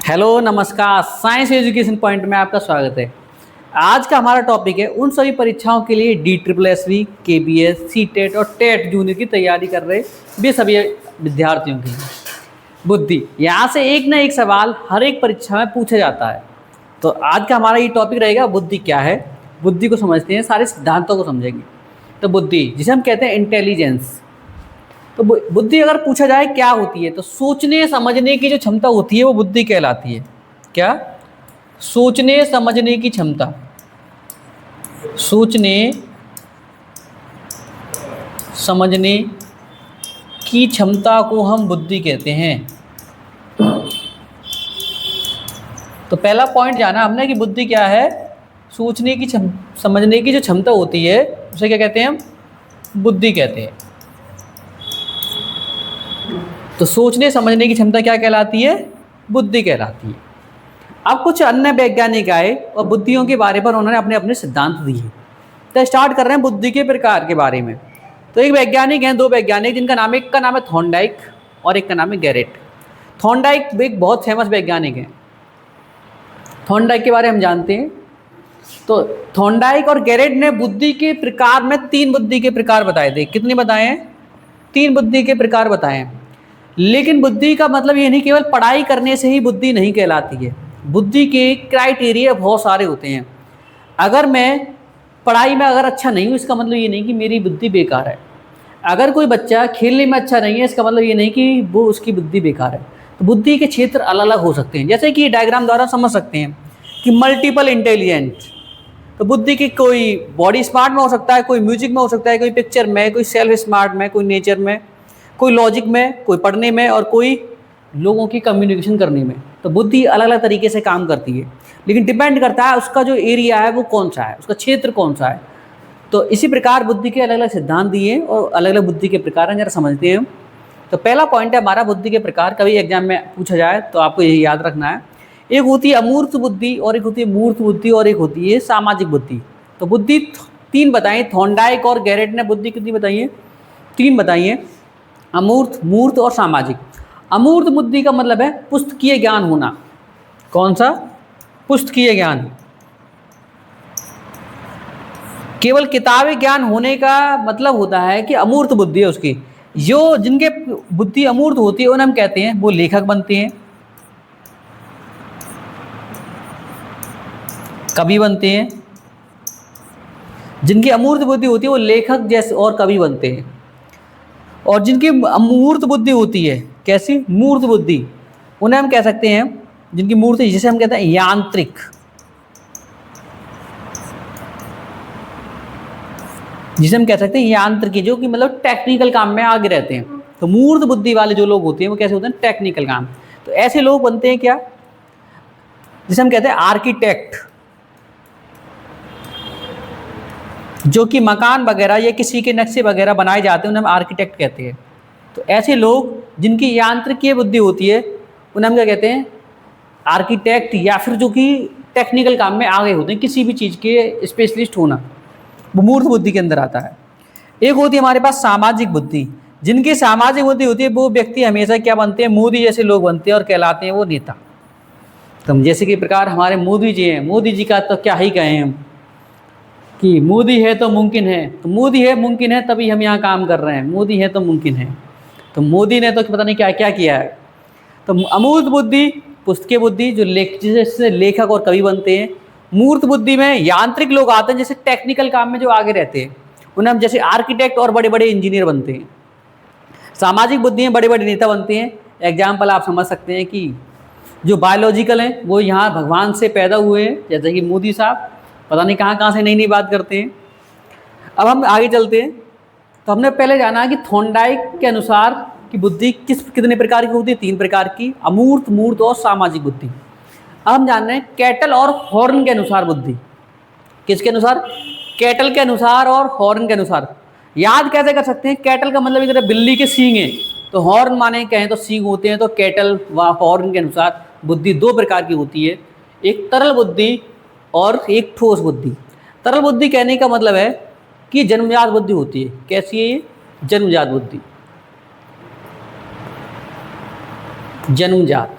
Hello नमस्कार, science education point में आपका स्वागत है। आज का हमारा टॉपिक है उन सभी परीक्षाओं के लिए DSSB, KBS, CTET और टेट जूनियर की तैयारी कर रहे वे सभी विद्यार्थियों के लिए बुद्धि। यहाँ से एक ना एक सवाल हर एक परीक्षा में पूछा जाता है। तो आज का हमारा ये टॉपिक रहेगा बुद्धि क्या है। बुद्धि को समझते हैं, सारे सिद्धांतों को समझेंगे। तो बुद्धि जिसे हम कहते हैं इंटेलिजेंस। तो बुद्धि अगर पूछा जाए क्या होती है, तो सोचने समझने की जो क्षमता होती है वो बुद्धि कहलाती है। क्या? सोचने समझने की क्षमता। सोचने समझने की क्षमता को हम बुद्धि कहते हैं। तो पहला पॉइंट जाना हमने कि बुद्धि क्या है। सोचने की समझने की जो क्षमता होती है उसे क्या कहते हैं? हम बुद्धि कहते हैं। तो सोचने समझने की क्षमता क्या कहलाती है? बुद्धि कहलाती है। अब कुछ अन्य वैज्ञानिक आए और बुद्धियों के बारे पर उन्होंने अपने अपने सिद्धांत दिए। तो स्टार्ट कर रहे हैं बुद्धि के प्रकार के बारे में। तो एक वैज्ञानिक हैं, दो वैज्ञानिक, जिनका नाम, एक का नाम है थॉर्नडाइक और एक का नाम है गैरेट। थॉर्नडाइक एक बहुत फेमस वैज्ञानिक हैं। थॉर्नडाइक के बारे में हम जानते हैं। तो थॉर्नडाइक और गैरेट ने बुद्धि के प्रकार में 3 बुद्धि के प्रकार बताए थे। कितने बताए हैं? 3 बुद्धि के प्रकार बताए हैं। लेकिन बुद्धि का मतलब ये नहीं केवल पढ़ाई करने से ही बुद्धि नहीं कहलाती है। बुद्धि के क्राइटेरिया बहुत सारे होते हैं। अगर मैं पढ़ाई में अगर अच्छा नहीं हूँ, इसका मतलब ये नहीं कि मेरी बुद्धि बेकार है। अगर कोई बच्चा खेलने में अच्छा नहीं है, इसका मतलब ये नहीं कि वो उसकी बुद्धि बेकार है। तो बुद्धि के क्षेत्र अलग अलग हो सकते हैं। जैसे कि डायग्राम द्वारा समझ सकते हैं कि मल्टीपल इंटेलिजेंट। तो बुद्धि की कोई बॉडी स्मार्ट में हो सकता है, कोई म्यूजिक में हो सकता है, कोई पिक्चर में, कोई सेल्फ स्मार्ट में, कोई नेचर में, कोई लॉजिक में, कोई पढ़ने में और कोई लोगों की कम्युनिकेशन करने में। तो बुद्धि अलग अलग तरीके से काम करती है, लेकिन डिपेंड करता है उसका जो एरिया है वो कौन सा है, उसका क्षेत्र कौन सा है। तो इसी प्रकार बुद्धि के अलग अलग सिद्धांत दिए और अलग अलग बुद्धि के प्रकार हैं, जरा समझते हैं। तो पहला पॉइंट है हमारा बुद्धि के प्रकार। कभी एग्जाम में पूछा जाए तो आपको यही याद रखना है। एक होती है अमूर्त बुद्धि और एक होती है मूर्त बुद्धि और एक होती है सामाजिक बुद्धि। तो बुद्धि 3 बताई। थॉर्नडाइक और गैरेट ने बुद्धि कितनी बताई है? 3 बताई है, अमूर्त, मूर्त और सामाजिक। अमूर्त बुद्धि का मतलब है पुस्तकीय ज्ञान होना। कौन सा? पुस्तकीय ज्ञान। केवल किताबी ज्ञान होने का मतलब होता है कि अमूर्त बुद्धि है उसकी। जो जिनके बुद्धि अमूर्त होती है उन्हें हम कहते हैं वो लेखक बनते हैं, कवि बनते हैं। जिनकी अमूर्त बुद्धि होती है वो लेखक जैसे और कवि बनते हैं। और जिनकी मूर्त बुद्धि होती है, कैसी? मूर्त बुद्धि, उन्हें हम कह सकते हैं, जिनकी मूर्त, जिसे हम कहते हैं यांत्रिक। जिसे हम कह सकते हैं यांत्रिक, जो कि मतलब टेक्निकल काम में आगे रहते हैं। तो मूर्त बुद्धि वाले जो लोग होते हैं वो कैसे होते हैं? टेक्निकल काम। तो ऐसे लोग बनते हैं क्या? जिसे हम कहते हैं आर्किटेक्ट, जो कि मकान वगैरह या किसी के नक्शे वगैरह बनाए जाते हैं उन्हें हम आर्किटेक्ट कहते हैं। तो ऐसे लोग जिनकी यांत्रिकीय बुद्धि होती है उन्हें हम क्या कहते हैं? आर्किटेक्ट, या फिर जो कि टेक्निकल काम में आगे होते हैं, किसी भी चीज़ के स्पेशलिस्ट होना, वो मूर्त बुद्धि के अंदर आता है। एक होती है हमारे पास सामाजिक बुद्धि। जिनकी सामाजिक बुद्धि होती है वो व्यक्ति हमेशा क्या बनते हैं? मोदी जैसे लोग बनते हैं और कहलाते हैं वो नेता। तो जैसे कि प्रकार हमारे मोदी जी हैं, मोदी जी का तो क्या ही कहें हम कि मोदी है तो मुमकिन है। तो मोदी है, मुमकिन है, तभी हम यहाँ काम कर रहे हैं। मोदी है तो मुमकिन है। तो मोदी ने तो पता नहीं क्या क्या किया है। तो अमूर्त बुद्धि, पुस्तकीय बुद्धि, जो जिससे लेखक और कवि बनते हैं। मूर्त बुद्धि में यांत्रिक लोग आते हैं, जैसे टेक्निकल काम में जो आगे रहते हैं उन्हें हम जैसे आर्किटेक्ट और बड़े बड़े इंजीनियर बनते हैं। सामाजिक बुद्धि में बड़े बड़े नेता बनते हैं। एग्जाम्पल आप समझ सकते हैं कि जो बायोलॉजिकल हैं वो यहाँ भगवान से पैदा हुए हैं, जैसे कि मोदी साहब पता नहीं कहाँ कहाँ से नई नई बात करते हैं। अब हम आगे चलते हैं। तो हमने पहले जाना कि थॉर्नडाइक के अनुसार कि बुद्धि कितने प्रकार की होती है? 3 प्रकार की, अमूर्त, मूर्त और सामाजिक बुद्धि। अब हम जान रहे हैं कैटल और हॉर्न के अनुसार बुद्धि। किसके अनुसार? कैटल के अनुसार और हॉर्न के अनुसार। याद कैसे कर सकते हैं? कैटल का मतलब इधर बिल्ली के सींग हैं, तो हॉर्न माने कहें तो सींग होते हैं। तो कैटल व हॉर्न के अनुसार बुद्धि 2 प्रकार की होती है, एक तरल बुद्धि और एक ठोस बुद्धि। तरल बुद्धि कहने का मतलब है कि जन्मजात बुद्धि होती है। कैसी है ये? जन्मजात बुद्धि, जन्मजात।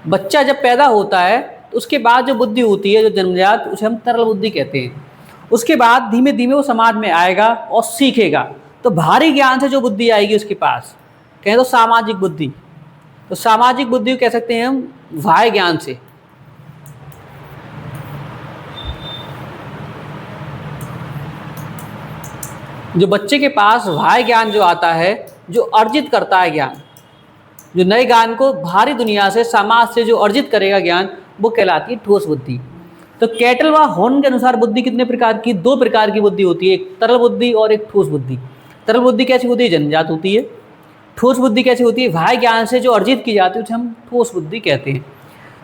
बच्चा जब पैदा होता है तो उसके बाद जो बुद्धि होती है, जो जन्मजात, उसे हम तरल बुद्धि कहते हैं। उसके बाद धीमे धीमे वो समाज में आएगा और सीखेगा, तो भारी ज्ञान से जो बुद्धि आएगी उसके पास, कहें तो सामाजिक बुद्धि, तो सामाजिक बुद्धि को कह सकते हैं हम बाह्य ज्ञान से। जो बच्चे के पास बाह्य ज्ञान जो आता है, जो अर्जित करता है ज्ञान, जो नए ज्ञान को बाहरी दुनिया से, समाज से जो अर्जित करेगा ज्ञान, वो कहलाती है ठोस बुद्धि। तो कैटल व हॉर्न के अनुसार बुद्धि कितने प्रकार की? दो प्रकार की बुद्धि होती है, एक तरल बुद्धि और एक ठोस बुद्धि। तरल बुद्धि कैसी होती है? जन्मजात होती है। ठोस बुद्धि कैसी होती है? बाह्य ज्ञान से जो अर्जित की जाती है उसे हम ठोस बुद्धि कहते हैं।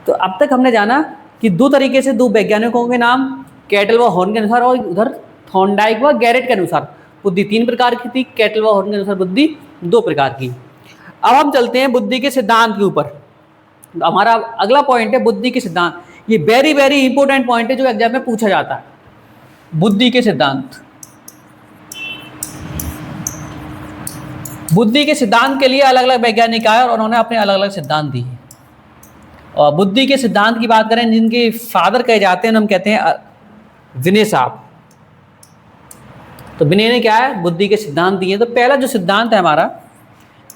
तो अब तक हमने जाना कि दो तरीके से, दो वैज्ञानिकों के नाम, कैटल व हॉर्न के अनुसार और उधर थॉर्नडाइक व गैरेट के अनुसार बुद्धि 3 प्रकार की थी, कैटल व हॉर्न के अनुसार बुद्धि 2 प्रकार की। अब हम चलते हैं बुद्धि के सिद्धांत के ऊपर। हमारा अगला पॉइंट है बुद्धि के सिद्धांत। ये वेरी वेरी इंपॉर्टेंट पॉइंट है जो एग्जाम में पूछा जाता है। बुद्धि के सिद्धांत। बुद्धि के सिद्धांत के लिए अलग अलग वैज्ञानिक आए और उन्होंने अपने अलग अलग सिद्धांत दिए। और बुद्धि के सिद्धांत की बात करें, जिनके फादर कहे जाते हैं, हम कहते हैं विनय साहब। तो विनय ने क्या है? बुद्धि के सिद्धांत दिए। तो पहला जो सिद्धांत है हमारा,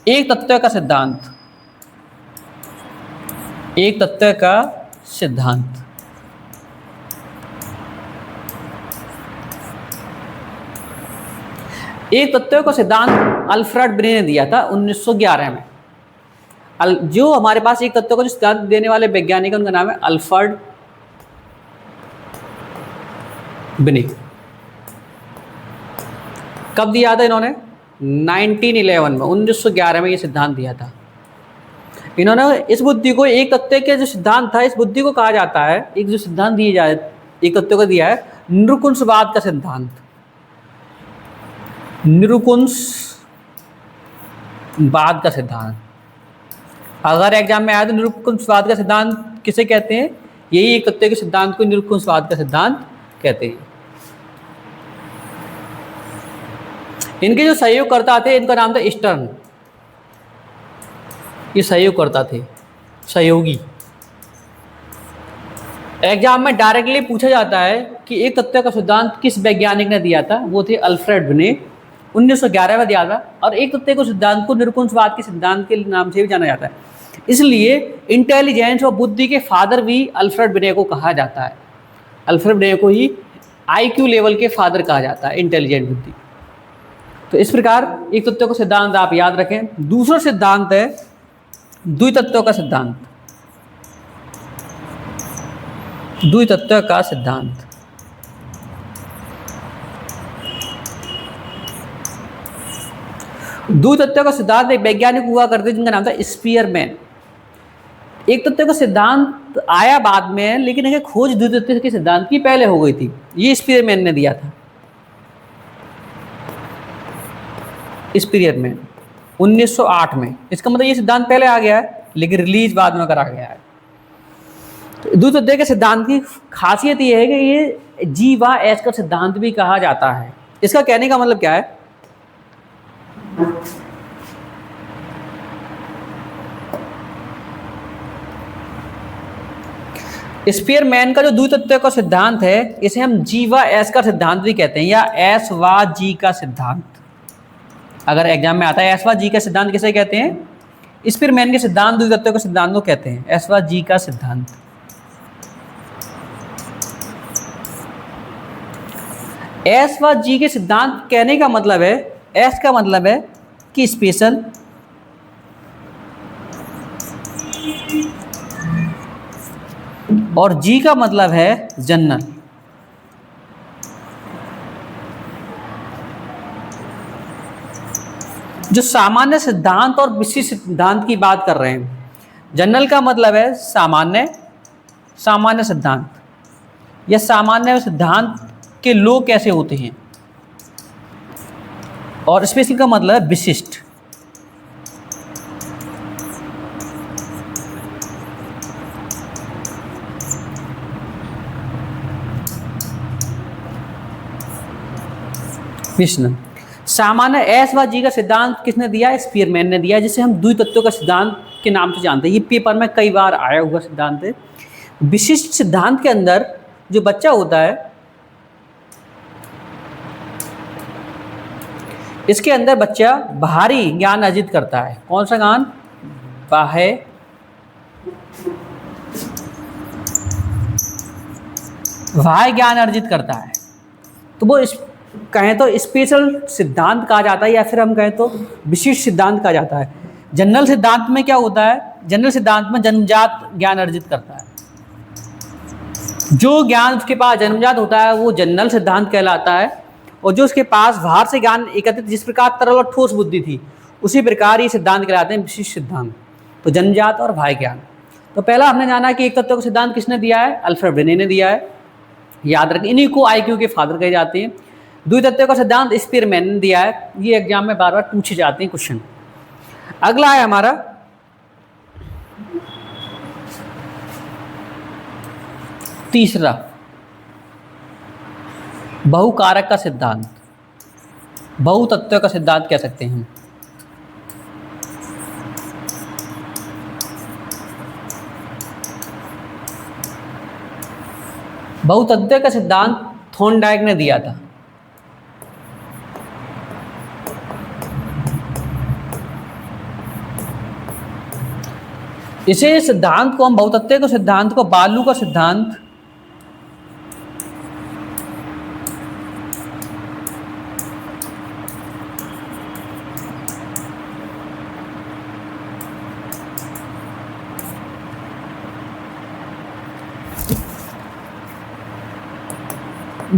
एक तत्व का सिद्धांत। एक तत्व का सिद्धांत। एक तत्व का सिद्धांत अल्फ्रेड बिने ने दिया था 1911 में। जो हमारे पास एक तत्व का जो सिद्धांत देने वाले वैज्ञानिक, उनका नाम है अल्फ्रेड बिने। कब दिया था इन्होंने? 1911 में, 1911 में ये सिद्धांत दिया था इन्होंने। इस बुद्धि को, एक तत्व के जो सिद्धांत था, इस बुद्धि को कहा जाता है, एक जो सिद्धांत दिए जाए एक तत्व का दिया है, निरुकुंसवाद का सिद्धांत। निरुकुंसवाद का सिद्धांत अगर एग्जाम में आया तो निरुकुंसवाद का सिद्धांत किसे कहते हैं? यही एक तत्व के सिद्धांत को निरुकुंसवाद का सिद्धांत कहते हैं। इनके जो सहयोगकर्ता थे, इनका नाम था स्टर्न। ये सहयोगकर्ता थे, सहयोगी। एग्जाम में डायरेक्टली पूछा जाता है कि एक तत्व का सिद्धांत किस वैज्ञानिक ने दिया था? वो थे अल्फ्रेड बिने, 1911 में दिया था। और एक तत्व के सिद्धांत को निरुकुंसवाद के सिद्धांत के नाम से भी जाना जाता है। इसलिए इंटेलिजेंस और बुद्धि के फादर भी अल्फ्रेड बिने को कहा जाता है। अल्फ्रेड बिने को ही IQ लेवल के फादर कहा जाता है, इंटेलिजेंट बुद्धि। तो इस प्रकार एक तत्व का सिद्धांत आप याद रखें। दूसरा सिद्धांत है द्वितत्व का सिद्धांत। द्वितत्व का सिद्धांत। द्वितत्व का सिद्धांत एक वैज्ञानिक हुआ करते जिनका नाम था स्पीयरमैन। एक तत्व का सिद्धांत आया बाद में, लेकिन एक खोज द्वितत्व के सिद्धांत की पहले हो गई थी। ये स्पीयरमैन ने दिया था। स्पीयरमैन 1908 में। इसका मतलब ये सिद्धांत पहले आ गया है, लेकिन रिलीज बाद में करा गया है। तो द्वितत्व के सिद्धांत की खासियत ये है कि ये G व H का सिद्धांत भी कहा जाता है। इसका कहने का मतलब क्या है? स्पीयरमैन का जो द्वितत्व का सिद्धांत है, इसे हम G व S का सिद्धांत भी कहते हैं, या S व G का सिद्धांत। अगर एग्जाम में आता है S व G का सिद्धांत किसे कहते हैं? स्पीयरमैन के सिद्धांत द्वितत्व का सिद्धांत को कहते हैं, S व G का सिद्धांत। S व G के सिद्धांत कहने का मतलब है, S का मतलब है कि स्पेशल, और G का मतलब है जनरल। जो सामान्य सिद्धांत और विशिष्ट सिद्धांत की बात कर रहे हैं। जनरल का मतलब है सामान्य, सामान्य सिद्धांत, या सामान्य सिद्धांत के लोग कैसे होते हैं। और स्पेशल का मतलब है विशिष्ट। सामान्य S व G का सिद्धांत किसने दिया? स्पीयरमैन ने दिया, जिसे हम द्वितत्व का सिद्धांत के नाम से जानते हैं। ये पेपर में कई बार आया हुआ सिद्धांत है। विशिष्ट सिद्धांत के अंदर जो बच्चा होता है, इसके अंदर बच्चा बाहरी ज्ञान अर्जित करता है। कौन सा ज्ञान? बाह्य ज्ञान अर्जित करता है। तो वो कहें तो स्पेशल सिद्धांत कहा जाता है, या फिर हम कहें तो विशिष्ट सिद्धांत कहा जाता है। जनरल सिद्धांत में क्या होता है? जनरल सिद्धांत में जन्मजात ज्ञान अर्जित करता है। जो ज्ञान उसके पास जन्मजात होता है वो जनरल सिद्धांत कहलाता है, और जो उसके पास बाहर से ज्ञान एकत्रित, जिस प्रकार तरल और ठोस बुद्धि थी उसी प्रकार ये सिद्धांत कहलाते हैं विशिष्ट सिद्धांत। तो जन्मजात और बाह्य ज्ञान। तो पहला हमने जाना कि एक तत्व का सिद्धांत किसने दिया है? अल्फ्रेड ब्रेने ने दिया है। याद रखें, इन्हीं को आईक्यू के फादर कहे जाते हैं। द्वितत्व का सिद्धांत स्पीयरमैन ने दिया है। ये एग्जाम में बार बार पूछे जाते हैं क्वेश्चन। अगला है हमारा तीसरा, बहुकारक का सिद्धांत, बहुतत्व का सिद्धांत कह सकते हैं हम। बहुतत्व का सिद्धांत थॉर्नडाइक ने दिया था। इसे सिद्धांत को हम बहुतत्व के सिद्धांत को बालू का सिद्धांत,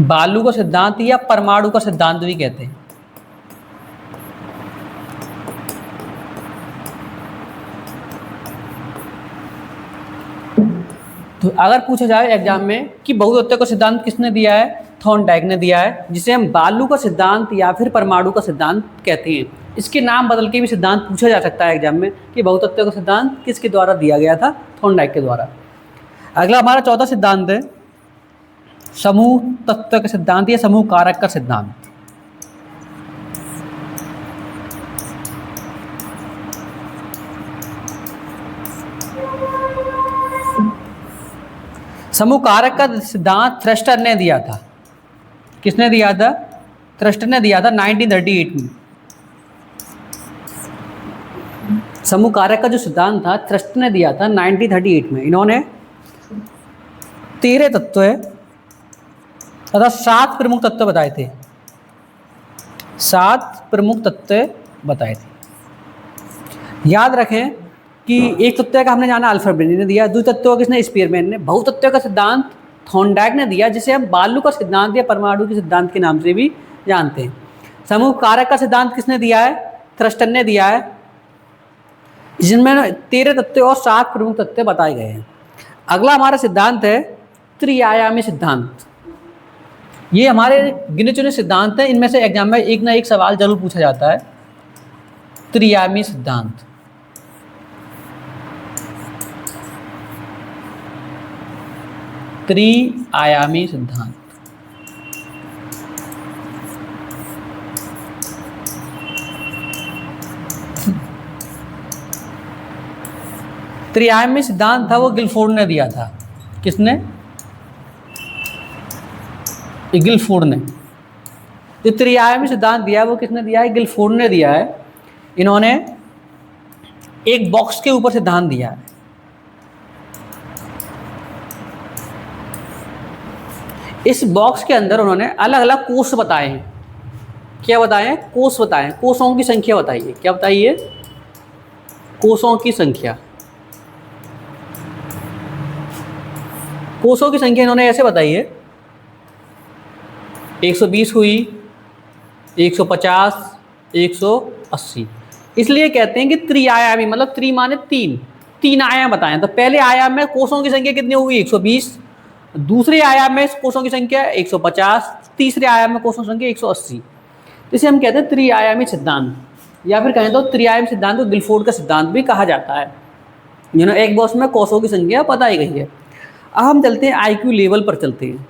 बालू का सिद्धांत या परमाणु का सिद्धांत भी कहते हैं। तो अगर पूछा जाए एग्जाम में कि बहुतत्व का सिद्धांत किसने दिया है? थॉर्नडाइक ने दिया है, जिसे हम बालू का सिद्धांत या फिर परमाणु का सिद्धांत कहते हैं। इसके नाम बदल के भी सिद्धांत पूछा जा सकता है एग्जाम में कि बहुतत्व का सिद्धांत किसके द्वारा दिया गया था? थॉर्नडाइक के द्वारा। अगला हमारा चौथा सिद्धांत है समूह तत्व का सिद्धांत या समूह कारक का सिद्धांत। समूह कारक का सिद्धांत थ्रस्टर ने दिया था। किसने दिया था? थ्रस्टर ने दिया था 1938 में। समूह कारक का जो सिद्धांत था थ्रस्टर ने दिया था 1938 में। इन्होंने 13 तत्व है तथा 7 प्रमुख तत्व बताए थे। 7 प्रमुख तत्व बताए थे। याद रखें कि एक तत्व का हमने जाना अल्फ्रेड ब्रेने ने दिया, द्वितत्व का किसने? स्पीयरमैन ने। बहुतत्व का सिद्धांत थॉर्नडाइक ने दिया, जिसे हम बालू का सिद्धांत या परमाणु के सिद्धांत के नाम से भी जानते हैं। समूह कारक का सिद्धांत किसने दिया है? थ्रस्टर ने दिया है, जिनमें 13 तत्व और 7 प्रमुख तत्व बताए गए हैं। अगला हमारा सिद्धांत है त्रिआयामी सिद्धांत। ये हमारे गिने चुने सिद्धांत हैं, इनमें से एग्जाम में एक ना एक सवाल जरूर पूछा जाता है। त्रिआयामी सिद्धांत, त्रिआयामी सिद्धांत। त्रिआयामी सिद्धांत था वो गिलफोर्ड ने दिया था। किसने? गिलफोर्ड ने। जो त्रिआयामी सिद्धांत दिया वो किसने दिया है? गिलफोर्ड ने दिया है। इन्होंने एक बॉक्स के ऊपर सिद्धांत दिया है। इस बॉक्स के अंदर उन्होंने अलग अलग कोष बताए हैं। क्या बताए हैं? कोष बताए हैं। कोषों की संख्या बताइए। क्या बताइए? कोषों की संख्या। कोषों की संख्या इन्होंने ऐसे बताई है 120 हुई, 150, 180। इसलिए कहते हैं कि त्रिआयामी, मतलब त्रि माने 3 आयाम बताएं। तो पहले आयाम में कोषों की संख्या कितनी होगी? 120। दूसरे आयाम में कोषों की संख्या 150, तीसरे आयाम में कोषों की संख्या 180। इसे हम कहते हैं त्रिआयामी सिद्धांत, या फिर कहें तो त्रिआयामी सिद्धांत को गिलफोर्ड का सिद्धांत भी कहा जाता है। एक बॉक्स में कोषों की संख्या बताई गई है। अब हम चलते हैं आईक्यू लेवल पर चलते हैं।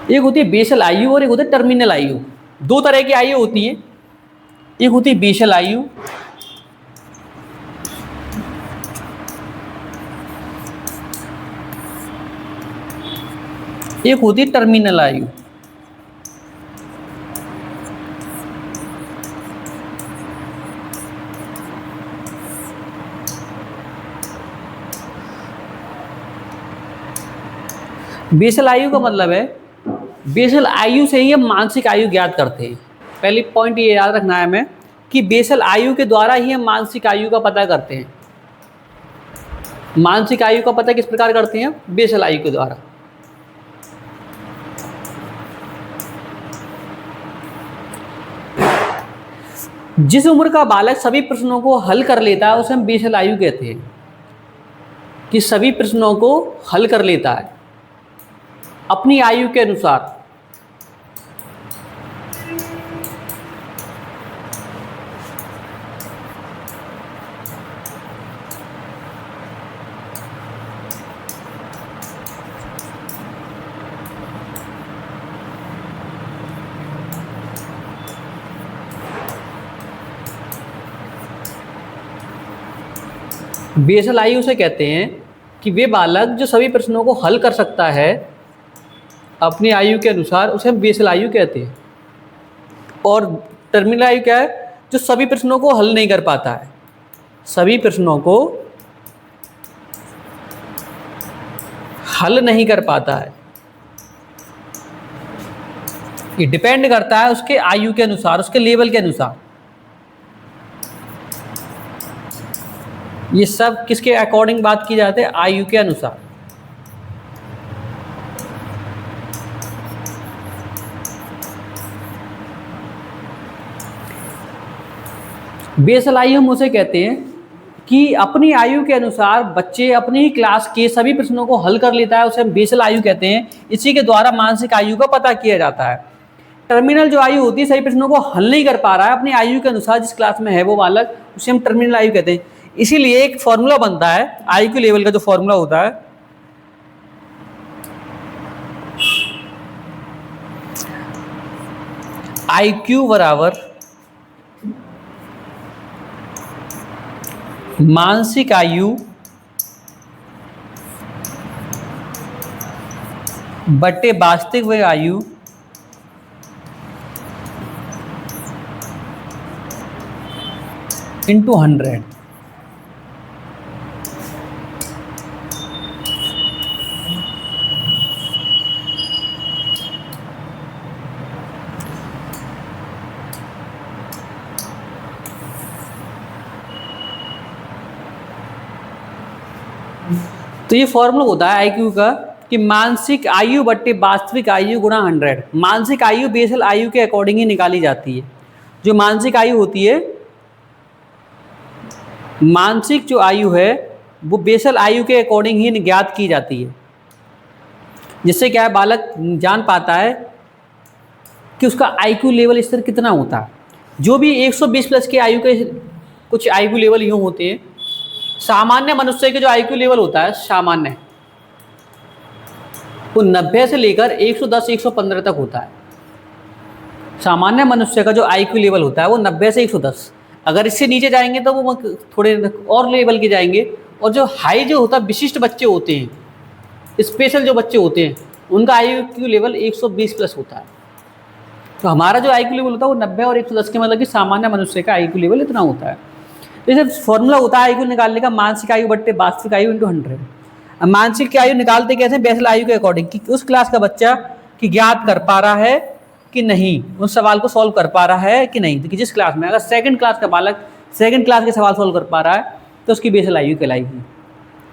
एक होती है बेसल आयु और एक होती है टर्मिनल आयु। 2 तरह की आयु होती है। एक होती है बेसल आयु एक होती है टर्मिनल आयु। बेसल आयु का मतलब है, बेसल आयु से ही हम मानसिक आयु ज्ञात करते हैं। पहली पॉइंट ये याद रखना है हमें कि बेसल आयु के द्वारा ही हम मानसिक आयु का पता करते हैं। मानसिक आयु का पता किस प्रकार करते हैं? बेसल आयु के द्वारा। जिस उम्र का बालक सभी प्रश्नों को हल कर लेता है उसे हम बेसल आयु कहते हैं, कि सभी प्रश्नों को हल कर लेता है अपनी आयु के अनुसार। बेसल आयु से कहते हैं कि वे बालक जो सभी प्रश्नों को हल कर सकता है अपनी आयु के अनुसार, उसे हम बेसल आयु कहते हैं। और टर्मिनल आयु क्या है? जो सभी प्रश्नों को हल नहीं कर पाता है, सभी प्रश्नों को हल नहीं कर पाता है। ये डिपेंड करता है उसके आयु के अनुसार, उसके लेवल के अनुसार। ये सब किसके अकॉर्डिंग बात की जाती है? आयु के अनुसार। बेसल आयु हम उसे कहते हैं कि अपनी आयु के अनुसार बच्चे अपनी ही क्लास के सभी प्रश्नों को हल कर लेता है, उसे हम बेसल आयु कहते हैं। इसी के द्वारा मानसिक आयु का पता किया जाता है। टर्मिनल जो आयु होती है, सभी प्रश्नों को हल नहीं कर पा रहा है अपनी आयु के अनुसार, जिस क्लास में है वो बालक, उसे हम टर्मिनल आयु कहते हैं। इसीलिए एक फॉर्मूला बनता है आईक्यू लेवल का, जो फॉर्मूला होता है आईक्यू बराबर मानसिक आयु बटे वास्तविक आयु इंटू 100। तो ये फॉर्मूला होता है आईक्यू का कि मानसिक आयु बट्टे वास्तविक आयु गुणा 100। मानसिक आयु बेसल आयु के अकॉर्डिंग ही निकाली जाती है। जो मानसिक आयु होती है, मानसिक जो आयु है वो बेसल आयु के अकॉर्डिंग ही ज्ञात की जाती है, जिससे क्या है बालक जान पाता है कि उसका आईक्यू लेवल स्तर कितना होता है। जो भी 120 प्लस के आयु के कुछ आईक्यू लेवल यूँ होते हैं। सामान्य मनुष्य के जो आईक्यू लेवल होता है सामान्य, वो 90 से लेकर 110 115 तक होता है। सामान्य मनुष्य का जो आईक्यू लेवल होता है वो 90 से 110। अगर इससे नीचे जाएंगे तो वो थोड़े और लेवल के जाएंगे। और जो हाई जो होता है, विशिष्ट बच्चे होते हैं, स्पेशल जो बच्चे होते हैं, उनका आईक्यू लेवल 120 प्लस होता है। तो हमारा जो आईक्यू लेवल होता है वो 90 और 110 के, मतलब कि सामान्य मनुष्य का आईक्यू लेवल इतना होता है। तो ये फॉर्मूला होता है आईक्यू निकालने का, मानसिक आयु बट्टे वास्तविक आयु इंटू 100। अब मानसिक की आयु निकालते कैसे? बेसल आयु के अकॉर्डिंग कि उस क्लास का बच्चा कि ज्ञात कर पा रहा है कि नहीं, उस सवाल को सॉल्व कर पा रहा है कि नहीं। तो जिस क्लास में, अगर सेकंड क्लास का बालक सेकंड क्लास के सवाल सॉल्व कर पा रहा है तो उसकी बेसल आयु कहलाएगी।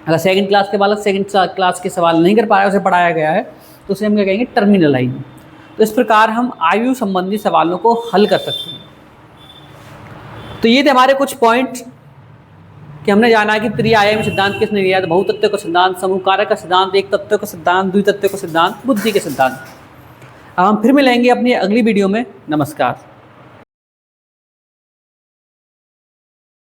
अगर सेकंड क्लास के बालक सेकंड क्लास के सवाल नहीं कर पा रहा है, उसे पढ़ाया गया है, तो उसे हम क्या कहेंगे? टर्मिनल आयु। तो इस प्रकार हम आयु संबंधी सवालों को हल कर सकते हैं। तो ये थे हमारे कुछ पॉइंट कि हमने जाना कि त्रिआयामी सिद्धांत किसने दिया है। बहुतत्व का सिद्धांत, समूह कारक का सिद्धांत, एक तत्व का सिद्धांत, द्वितत्व का सिद्धांत, बुद्धि के सिद्धांत। अब हम फिर मिलेंगे अपनी अगली वीडियो में। नमस्कार।